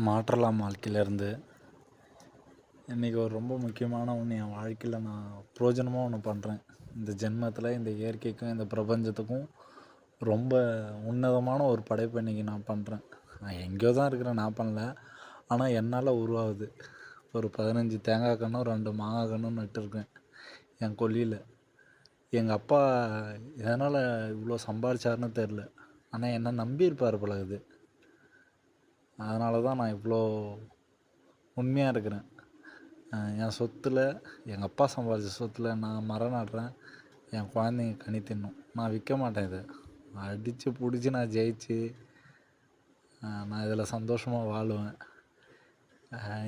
மாற்றலாம் வாழ்க்கையிலேருந்து இன்றைக்கி ஒரு ரொம்ப முக்கியமான ஒன்று என் வாழ்க்கையில் நான் பிரயோஜனமாக ஒன்று பண்ணுறேன். இந்த ஜென்மத்தில் இந்த இயற்கைக்கும் இந்த பிரபஞ்சத்துக்கும் ரொம்ப உன்னதமான ஒரு படைப்பு இன்றைக்கி நான் பண்ணுறேன். நான் எங்கேயோ தான் இருக்கிறேன், நான் பண்ணல. ஆனால் என்னால் உருவாகுது. ஒரு 15 தேங்காய் கன்றும் 2 மாங்காய் கன்றும் நட்டுருக்கேன் என் கொல்லியில். எங்கள் அப்பா எதனால் இவ்வளோ சம்பாரிச்சாருன்னு தெரில, ஆனால் என்ன நம்பியிருப்பார் பழகுது. அதனால தான் நான் இவ்வளோ உண்மையாக இருக்கிறேன். என் சொத்தில், எங்கள் அப்பா சம்பாதிச்ச சொத்தில் நான் மரம் நடுறேன். என் குழந்தைங்க கனி தின்னும். நான் விற்க மாட்டேன். இதை அடித்து பிடிச்சி நான் ஜெயிச்சு நான் இதில் சந்தோஷமாக வாழுவேன்.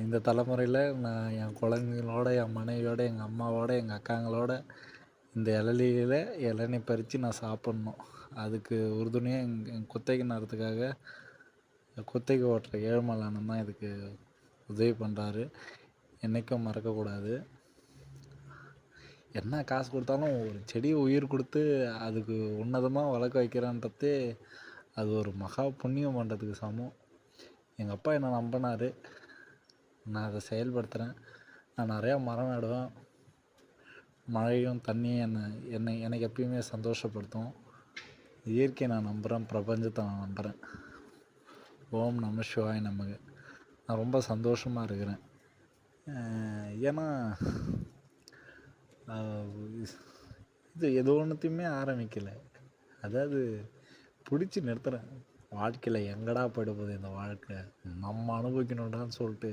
இந்த தலைமுறையில் நான் என் குழந்தைங்களோட, என் மனைவியோட, எங்கள் அம்மாவோட, எங்கள் அக்காங்களோட இந்த இளநியில் இளநீ பறித்து நான் சாப்பிட்ணும். அதுக்கு உறுதுணையாக என் குத்தகை நேரத்துக்காக குத்தகை ஓட்டுற ஏழுமலை அண்ணன் தான் இதுக்கு உதவி பண்ணுறாரு. என்றைக்கும் மறக்கக்கூடாது. என்ன காசு கொடுத்தாலும் ஒரு செடியை உயிர் கொடுத்து அதுக்கு உன்னதமாக வளர்க்க வைக்கிறேன்றதே அது ஒரு மகா புண்ணியம் பண்ணுறதுக்கு சமம். எங்கள் அப்பா என்னை நம்பினார், நான் அதை செயல்படுத்துகிறேன். நான் நிறையா மரம் நடுவேன். மழையும் தண்ணியும் எனக்கு எப்பயுமே சந்தோஷப்படுத்தும். இயற்கையை நான் நம்புகிறேன், பிரபஞ்சத்தை நான் நம்புகிறேன். ஓம் நம சிவாய நமக. நான் ரொம்ப சந்தோஷமாக இருக்கிறேன். ஏன்னா இது ஏதோ ஒன்றுத்தையுமே ஆரம்பிக்கலை, அதாவது பிடிச்சி நிறுத்துகிறேன். வாழ்க்கையில் எங்கடா போயிட போகுது இந்த வாழ்க்கை, நம்ம அனுபவிக்கணுன்டான்னு சொல்லிட்டு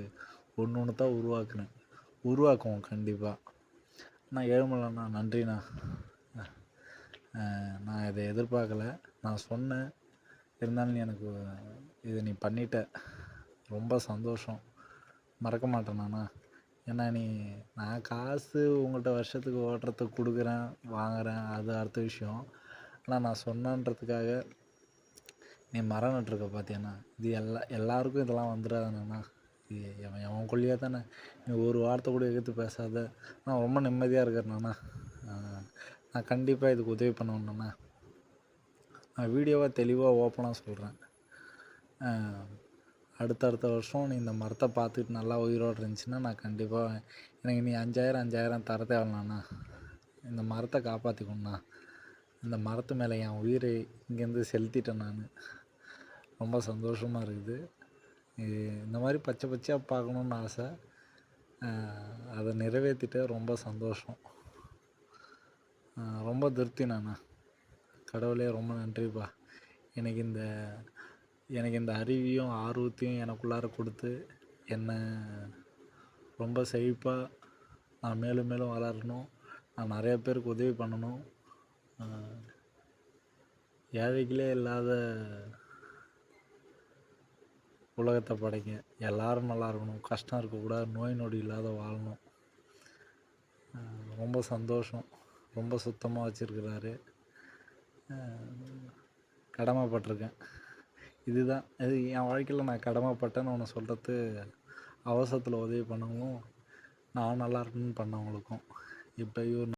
ஒன்று தான் உருவாக்குவோம் கண்டிப்பாக. நான் ஏழுமலைண்ணா நன்றிண்ணா. நான் இதை எதிர்பார்க்கல, நான் சொன்னேன். இருந்தாலும் நீ எனக்கு இதை நீ பண்ணிட்ட, ரொம்ப சந்தோஷம். மறக்க மாட்டேண்ணா. ஏன்னா நான் காசு உங்கள்கிட்ட வருஷத்துக்கு ஓட்டுறதுக்கு கொடுக்குறேன், வாங்குகிறேன், அது அடுத்த விஷயம். ஆனால் நான் சொன்னன்றதுக்காக நீ மரம் நட்டுருக்க பார்த்தியாண்ணா, இது எல்லாருக்கும் இதெல்லாம் வந்துடாதாண்ணா. இது எவன் கொள்ளியாக தானே. நீ ஒரு வார்த்தை கூட எதிர்த்து பேசாத. நான் ரொம்ப நிம்மதியாக இருக்கிறேண்ணா. நான் கண்டிப்பாக இதுக்கு உதவி பண்ணணுண்ணா. நான் வீடியோவாக தெளிவாக ஓப்பனாக சொல்கிறேன். அடுத்த வருஷம் நீ இந்த மரத்தை பார்த்துட்டு நல்லா உயிரோடு இருந்துச்சுன்னா நான் கண்டிப்பாக, எனக்கு நீ 5000 தர தேவைண்ணா. இந்த மரத்தை காப்பாற்றிக்கணுண்ணா. இந்த மரத்து மேலே என் உயிரை இங்கேருந்து செலுத்திட்டேன் நான். ரொம்ப சந்தோஷமாக இருக்குது. இந்த மாதிரி பச்சை பச்சையாக பார்க்கணுன்னு ஆசை. அதை நிறைவேற்றிட்டு ரொம்ப சந்தோஷம். ரொம்ப திருப்திண்ணா. கடவுளே ரொம்ப நன்றிப்பா. எனக்கு இந்த அறிவையும் ஆர்வத்தையும் எனக்குள்ளார கொடுத்து என்னை ரொம்ப செழிப்பாக நான் மேலும் மேலும் வளரணும். நான் நிறைய பேருக்கு உதவி பண்ணணும். ஏழைகளே இல்லாத உலகத்தை படைங்க. எல்லோரும் நல்லா இருக்கணும், கஷ்டம் இருக்கக்கூடாது, நோய் நொடி இல்லாத வாழணும். ரொம்ப சந்தோஷம். ரொம்ப சுத்தமாக வச்சுருக்கிறாரு. கடமைப்பட்டிருக்கேன். இதுதான் இது என் வாழ்க்கையில் நான் கடமைப்பட்டேன்னு ஒன்று சொல்கிறது. அவசரத்தில் உதவி பண்ணவும், நான் நல்லா இருக்கணும்னு பண்ணவங்களுக்கும். இப்போ இவர்